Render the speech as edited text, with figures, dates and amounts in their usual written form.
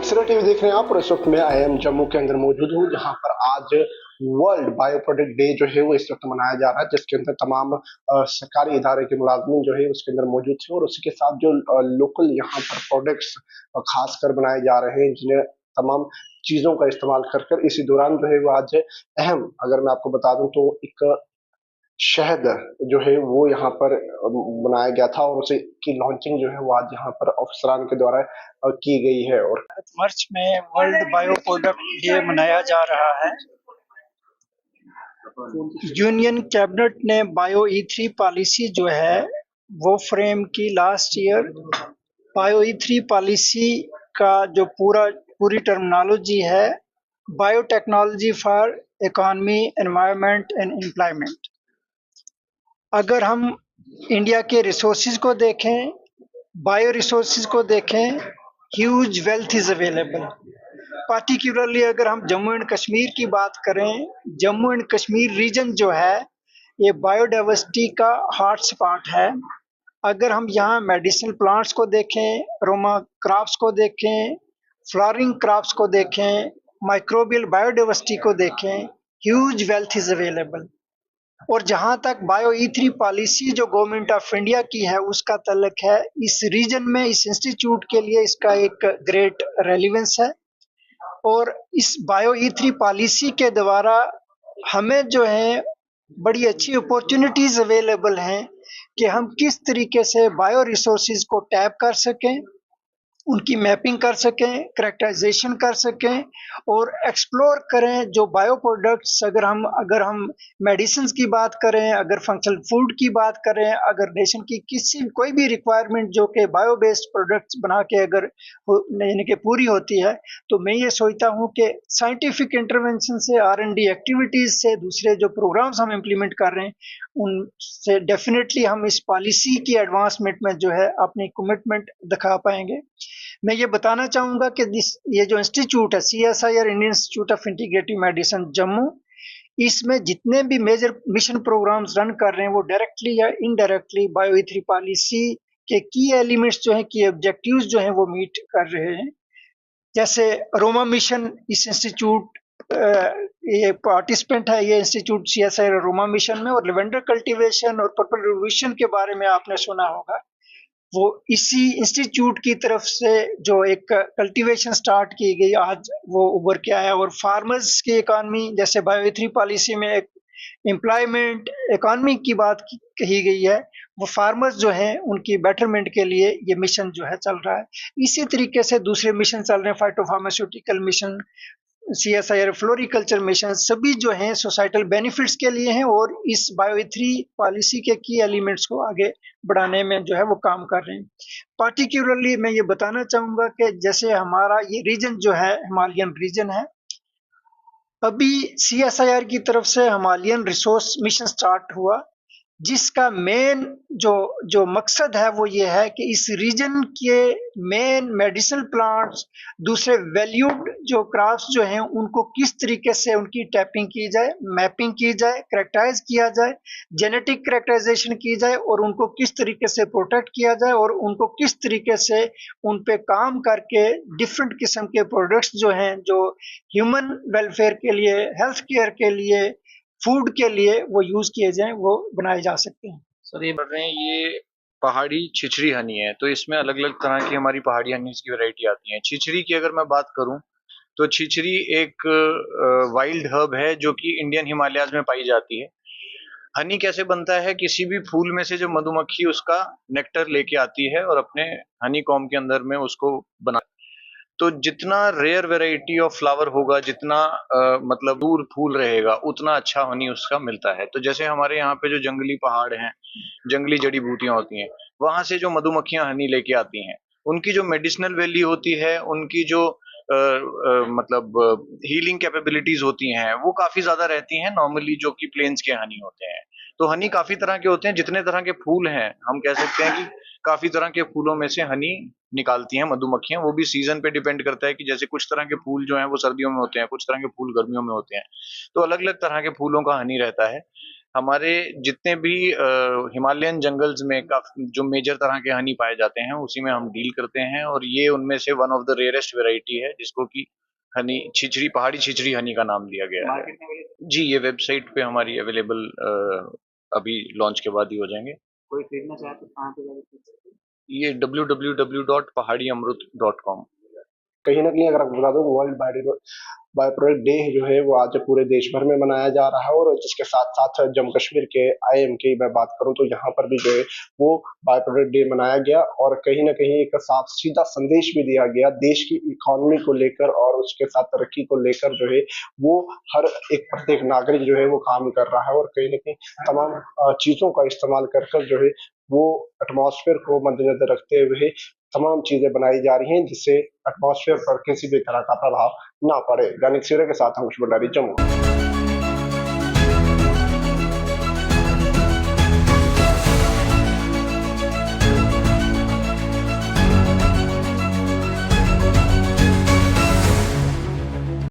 X ray TV देख रहे हैं आप और इस वक्त मैं आई एम जम्मू के अंदर मौजूद हूँ जहाँ पर आज वर्ल्ड बायो प्रोडक्ट डे जो है वो इस वक्त मनाया जा रहा है, जिसके अंदर तमाम सरकारी इदारे के मुलाजमीन जो है उसके अंदर मौजूद थे और उसी के साथ जो लोकल यहाँ पर प्रोडक्ट्स खास कर बनाए जा रहे हैं जिन्हें तमाम चीजों का इस्तेमाल कर कर इसी दौरान जो है वो आज अहम, अगर मैं आपको बता दूं तो एक शहद जो है वो यहाँ पर बनाया गया था और उसे की लॉन्चिंग जो है वो आज यहाँ पर अफसरान के द्वारा की गई है। और भारत मार्च में वर्ल्ड बायो प्रोडक्ट डे मनाया जा रहा है। यूनियन कैबिनेट ने बायो E3 पॉलिसी जो है वो फ्रेम की last year. Bio E3 policy का जो पूरी टर्मिनोलॉजी है biotechnology for economy, environment and employment. अगर हम इंडिया के रिसोर्सेज को देखें, बायो रिसोर्सेज को देखें, huge wealth is available. Particularly अगर हम जम्मू एंड कश्मीर की बात करें, जम्मू एंड कश्मीर रीजन जो है ये बायोडाइवर्सिटी का हॉट स्पॉट है। अगर हम यहाँ मेडिसिनल प्लांट्स को देखें, अरोमा क्रॉप्स को देखें, फ्लावरिंग क्रॉप्स को देखें, माइक्रोबियल बायोडाइवर्सिटी को देखें, ह्यूज वेल्थ इज अवेलेबल। और जहाँ तक बायो E3 पॉलिसी जो गवर्नमेंट ऑफ इंडिया की है उसका तल्लक है, इस रीजन में इस इंस्टीट्यूट के लिए इसका एक ग्रेट रेलिवेंस है। और इस बायो E3 पॉलिसी के द्वारा हमें जो है बड़ी अच्छी अपॉर्चुनिटीज अवेलेबल हैं कि हम किस तरीके से बायो रिसोर्सेज को टैप कर सकें, उनकी मैपिंग कर सकें, करेक्टराइजेशन कर सकें और एक्सप्लोर करें जो बायो प्रोडक्ट्स। अगर हम मेडिसिन की बात करें, अगर फंक्शनल फूड की बात करें, अगर नेशन की कोई भी रिक्वायरमेंट जो कि बायो बेस्ड प्रोडक्ट्स बना के अगर यानी कि पूरी होती है, तो मैं ये सोचता हूँ कि साइंटिफिक इंटरवेंशन से, R&D एक्टिविटीज से, दूसरे जो प्रोग्राम्स हम इम्प्लीमेंट कर रहे हैं उनसे डेफिनेटली हम इस पॉलिसी की एडवांसमेंट में जो है अपनी कमिटमेंट दिखा पाएंगे। मैं ये बताना चाहूँगा कि ये जो इंस्टीट्यूट है CSIR, Indian institute of integrative medicine Jammu, इसमें जितने भी मेजर मिशन प्रोग्राम्स रन कर रहे हैं वो डायरेक्टली या इनडायरेक्टली बायो E3 पॉलिसी के की एलिमेंट्स जो हैं, की ऑब्जेक्टिव्स जो हैं वो मीट कर रहे हैं। जैसे अरोमा मिशन, इस इंस्टीट्यूट ये पार्टिसिपेंट है, ये इंस्टीट्यूट CSIR अरोमा मिशन में। और लेवेंडर कल्टीवेशन और पर्पल रिवोल्यूशन के बारे में आपने सुना होगा, वो इसी इंस्टीट्यूट की तरफ से जो एक कल्टीवेशन स्टार्ट की गई आज वो उभर के आया। और फार्मर्स की इकॉनमी, जैसे बायो E3 पॉलिसी में एक एम्प्लॉयमेंट इकॉनमी की बात कही गई है, वो फार्मर्स जो हैं उनकी बेटरमेंट के लिए ये मिशन जो है चल रहा है। इसी तरीके से दूसरे मिशन चल रहे हैं, फाइटोफार्मास्यूटिकल मिशन, CSIR फ्लोरिकल्चर मिशन, सभी जो हैं सोसाइटल बेनिफिट्स के लिए हैं और इस बायो E3 पॉलिसी के की एलिमेंट्स को आगे बढ़ाने में जो है वो काम कर रहे हैं। पार्टिकुलरली मैं ये बताना चाहूँगा कि जैसे हमारा ये रीजन जो है हिमालयन रीजन है, अभी CSIR की तरफ से हिमालयन रिसोर्स मिशन स्टार्ट हुआ, जिसका मेन जो मकसद है वो ये है कि इस रीजन के मेन मेडिसिनल प्लांट्स, दूसरे वैल्यूड जो क्रॉप्स जो हैं उनको किस तरीके से उनकी टैपिंग की जाए, मैपिंग की जाए, करेक्टाइज किया जाए, जेनेटिक करेक्टराइजेशन की जाए और उनको किस तरीके से प्रोटेक्ट किया जाए और उनको किस तरीके से उन पे काम करके डिफरेंट किस्म के प्रोडक्ट्स जो हैं जो ह्यूमन वेलफेयर के लिए, हेल्थ केयर के लिए, फूड के लिए वो यूज किए जाएं, वो बनाए जा सकते हैं। सर ये बोल रहे हैं ये पहाड़ी छिछरी हनी है, तो इसमें अलग अलग तरह की हमारी पहाड़ी हनीज की वैरायटी आती है। छिछरी की अगर मैं बात करूं तो छिछरी एक वाइल्ड हर्ब है जो कि इंडियन हिमालयाज में पाई जाती है। हनी कैसे बनता है, किसी भी फूल में से जो मधुमक्खी उसका नेक्टर लेके आती है और अपने हनी कॉम्ब के अंदर में उसको बना, तो जितना रेयर वेराइटी ऑफ फ्लावर होगा, जितना मतलब दूर फूल रहेगा, उतना अच्छा हनी उसका मिलता है। तो जैसे हमारे यहाँ पे जो जंगली पहाड़ हैं, जंगली जड़ी बूटियां होती हैं, वहां से जो मधुमक्खियां हनी लेके आती हैं, उनकी जो मेडिसिनल वैल्यू होती है, उनकी जो मतलब हीलिंग कैपेबिलिटीज होती हैं, वो काफी ज्यादा रहती हैं नॉर्मली जो कि प्लेन्स के हनी होते हैं। तो हनी काफी तरह के होते हैं, जितने तरह के फूल हैं हम कह सकते हैं कि काफी तरह के फूलों में से हनी निकालती हैं मधुमक्खियां। वो भी सीजन पे डिपेंड करता है कि जैसे कुछ तरह के फूल जो हैं वो सर्दियों में होते हैं, कुछ तरह के फूल गर्मियों में होते हैं, तो अलग अलग तरह के फूलों का हनी रहता है। हमारे जितने भी हिमालयन जंगल्स में जो मेजर तरह के हनी पाए जाते हैं उसी में हम डील करते हैं, और ये उनमें से one of the rarest variety है जिसको कि हनी छिछरी, पहाड़ी छिछरी हनी का नाम दिया गया है। जी, ये वेबसाइट पे हमारी अवेलेबल अभी लॉन्च के बाद ही हो जाएंगे। कोई खरीदना चाहे तो कहाँ पे जाके खरीद सकते हैं? ये www.pahadiamrut.com। कहीं न कहीं अगर आपको बता दूँ, वर्ल्ड बायो प्रोडक्ट डे जो है वो आज पूरे देश भर में मनाया जा रहा है, और जिसके साथ-साथ जम्मू कश्मीर के आईएम की मैं बात करूँ तो यहाँ पर भी जो है वो बायो प्रोडक्ट डे मनाया गया, और कहीं न कहीं एक साफ सीधा संदेश भी दिया गया देश की इकोनॉमी को लेकर, और उसके साथ तरक्की को लेकर जो है वो हर एक प्रत्येक नागरिक जो है वो काम कर रहा है, और कहीं न कहीं तमाम चीज़ों का इस्तेमाल कर जो है वो एटमॉस्फेयर को मद्देनज़र रखते हुए तमाम चीज़ें बनाई जा रही हैं, जिससे एटमॉस्फेयर पर किसी भी तरह का प्रभाव ना पड़े। दैनिक सवेरा के साथ अंकुश भंडारी, जम्मू।